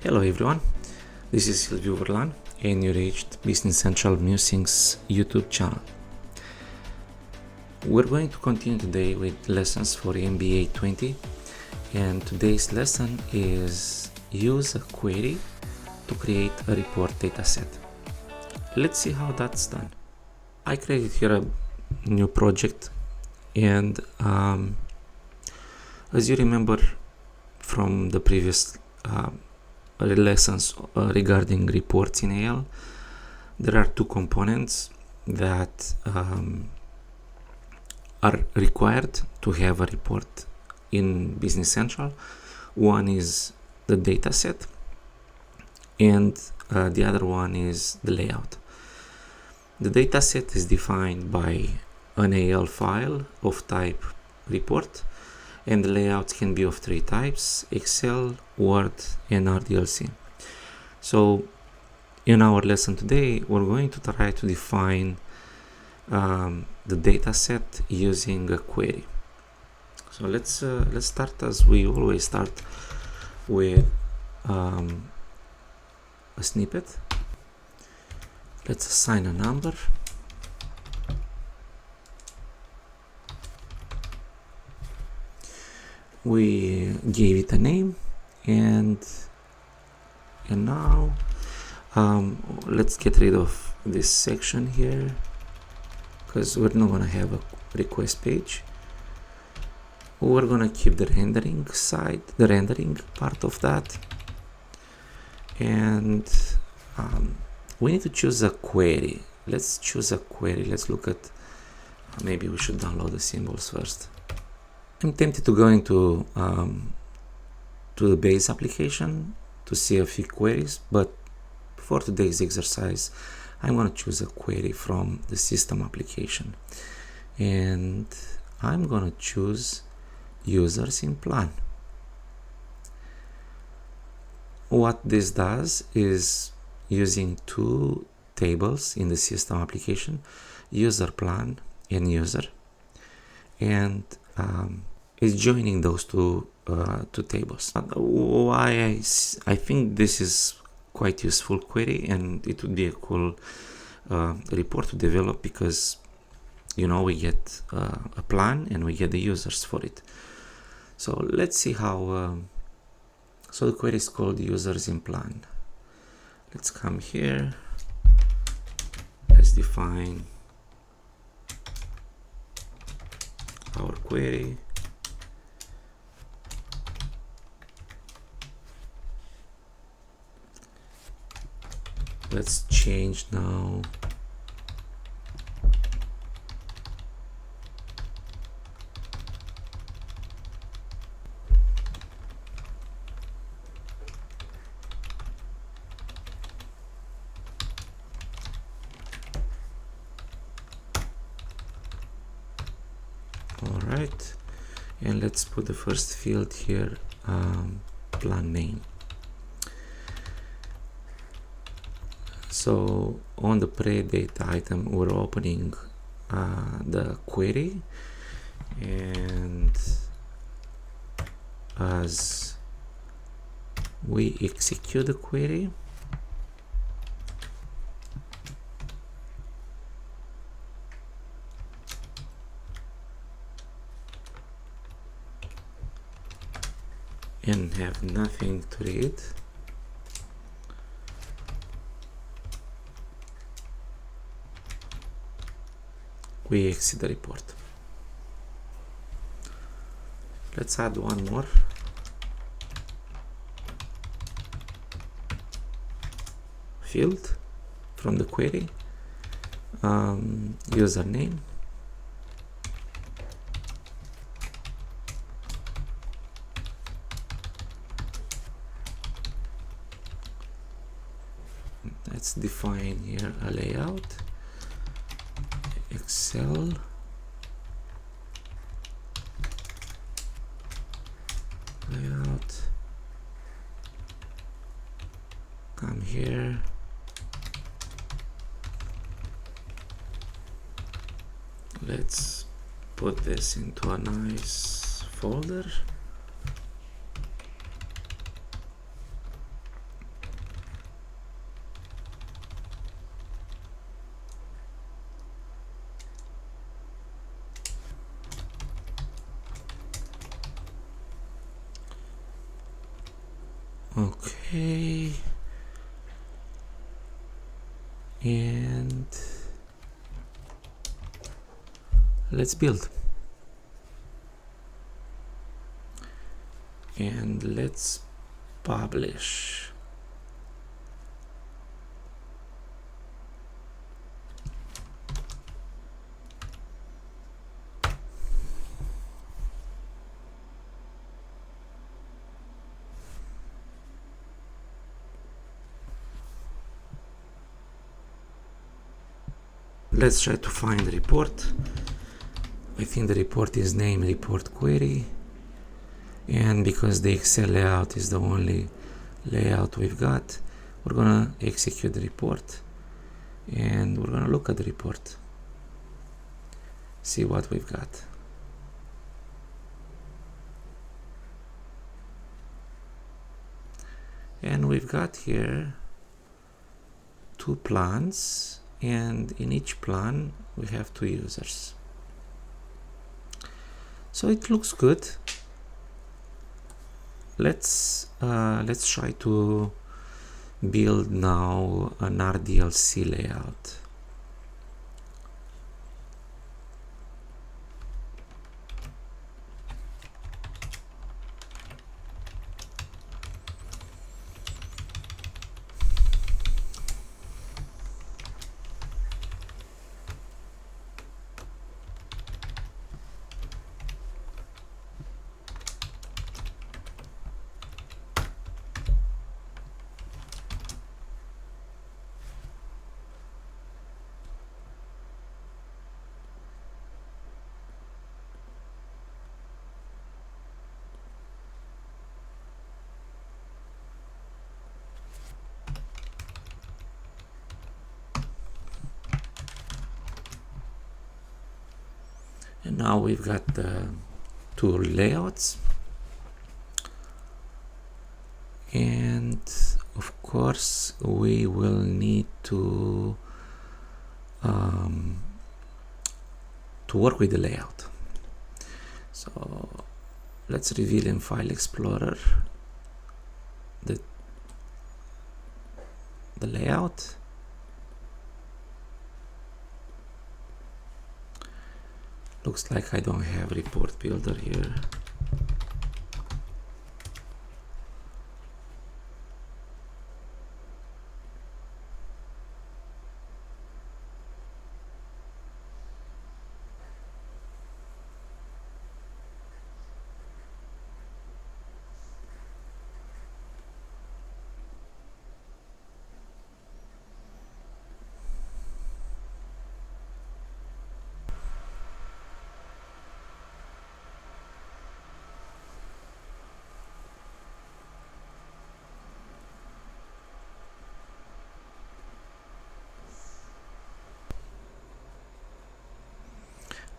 Hello everyone, this is Silviu Verlan and you reached Business Central Musings YouTube channel. We're going to continue today with lessons for MB-820 and today's lesson is use a query to create a report dataset. Let's see how that's done. I created here a new project and as you remember from the previous lessons regarding reports in AL, there are two components that are required to have a report in Business Central. One is the dataset and the other one is the layout. The dataset is defined by an AL file of type report, and the layouts can be of three types: Excel, Word, and RDLC. So in our lesson today, we're going to try to define the dataset using a query. So let's start as we always start with a snippet. Let's assign a number. We gave it a name, and now let's get rid of this section here because we're not gonna have a request page. We're gonna keep the rendering side, the rendering part of that, and we need to choose a query. Let's choose a query. Let's look at, maybe we should download the symbols first. I'm tempted to go into to the base application to see a few queries, but for today's exercise I'm going to choose a query from the system application, and I'm going to choose users in plan. What this does is using two tables in the system application, user plan and user, and is joining those two tables. Why I think this is quite useful query, and it would be a cool report to develop, because you know we get a plan and we get the users for it. So let's see how. So the query is called users in plan. Let's come here. Let's define our query. Let's change now all right, and let's put the first field here, plan name. So on the pre-data item, we're opening the query, and as we execute the query, and have nothing to read, we exit the report. Let's add one more. Field from the query, username, let's define here a layout, Excel, layout, come here, let's put this into a nice folder, Okay. And let's build. And let's publish. Let's try to find the report. I think the report is named report query, and because the Excel layout is the only layout we've got, we're gonna execute the report and we're gonna look at the report, see what we've got. And we've got here 2 plans, and in each plan we have 2 users. So it looks good. Let's try to build now an RDLC layout. And now we've got the 2 layouts, and of course we will need to work with the layout. So let's reveal in File Explorer the layout. Looks like I don't have report builder here.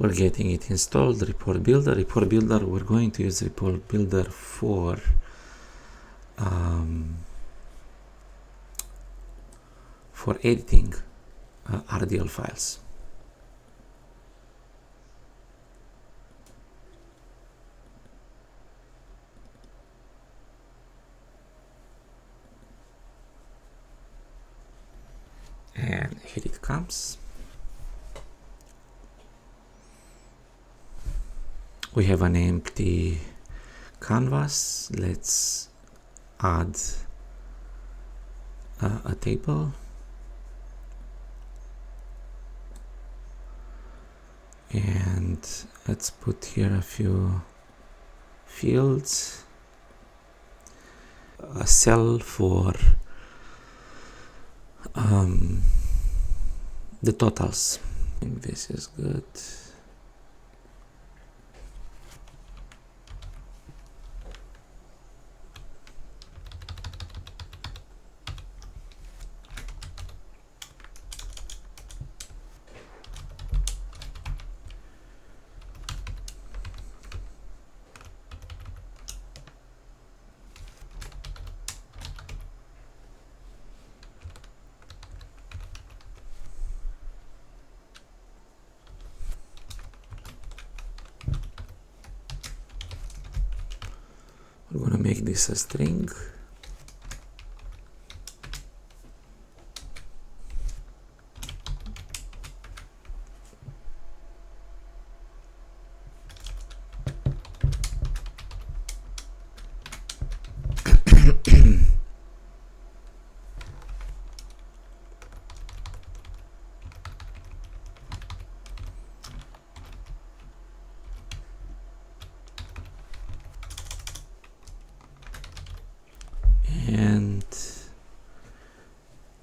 We're getting it installed. Report builder, we're going to use report builder for editing RDL files. And here it comes. We have an empty canvas. Let's add a table. And let's put here a few fields. A cell for the totals. I think this is good. We're gonna make this a string.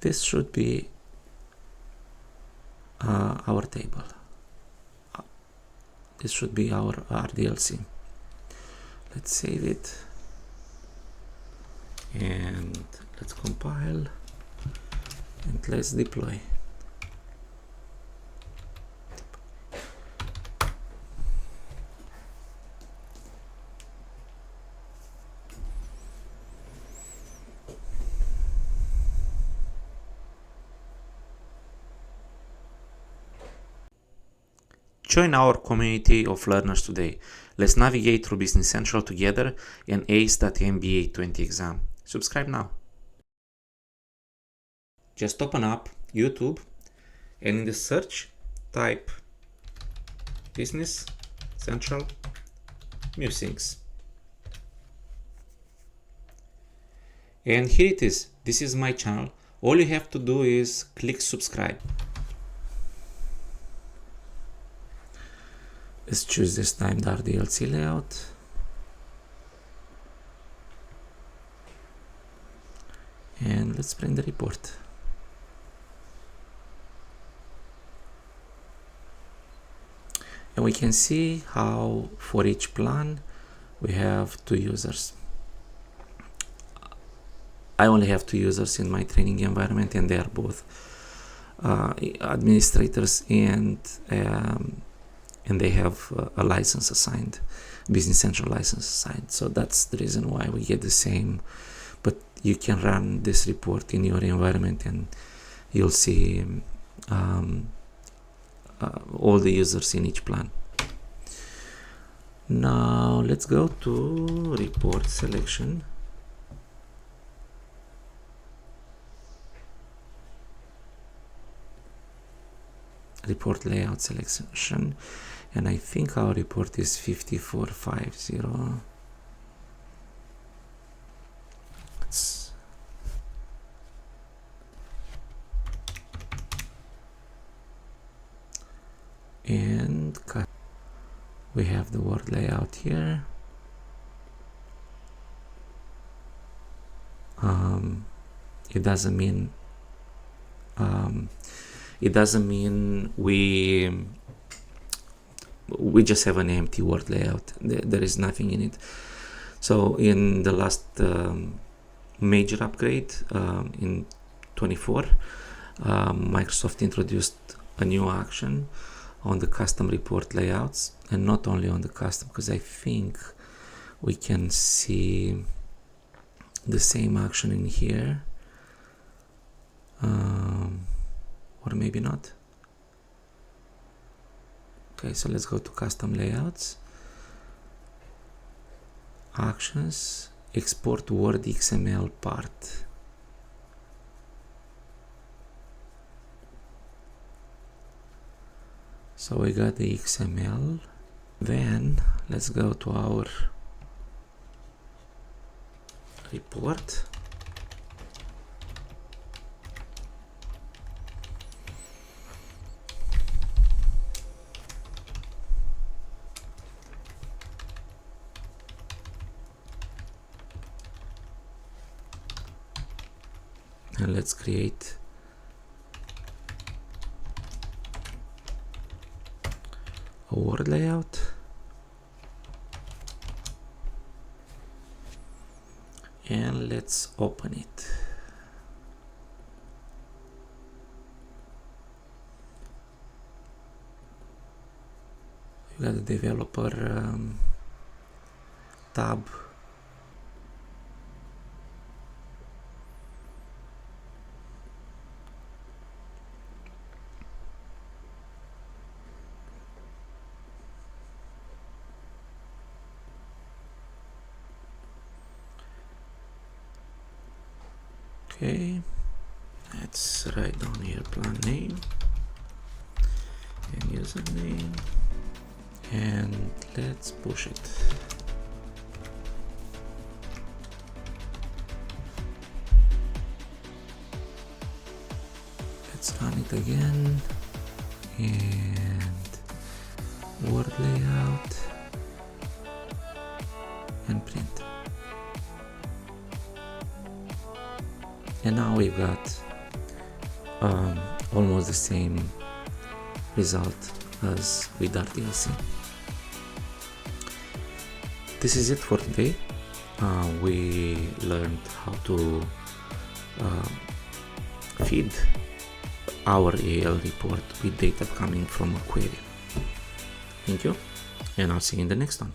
This should be our table. This should be our RDLC. Let's save it and let's compile and let's deploy. Join our community of learners today. Let's navigate through Business Central together and ace that MB-820 exam. Subscribe now. Just open up YouTube and in the search type Business Central Musings. And here it is. This is my channel. All you have to do is click subscribe. Let's choose this time the RDLC layout. And let's print the report. And we can see how for each plan we have 2 users. I only have 2 users in my training environment and they are both administrators and they have a license assigned, Business Central license assigned. So that's the reason why we get the same, but you can run this report in your environment and you'll see all the users in each plan. Now let's go to report selection. Report layout selection, and I think our report is 5450. And cut. We have the word layout here. It doesn't mean we just have an empty word layout. There is nothing in it. So in the last major upgrade in 24, Microsoft introduced a new action on the custom report layouts, and not only on the custom, because I think we can see the same action in here, or maybe not. Okay, so let's go to custom layouts, actions, export Word XML part. So we got the XML. Then let's go to our report. And let's create a word layout. And let's open it. You got the developer tab. Okay, let's write down here plan name and username, and let's push it. Let's run it again, and word layout and print. And now we've got almost the same result as with RDLC. This is it for today. We learned how to feed our AL report with data coming from a query. Thank you, and I'll see you in the next one.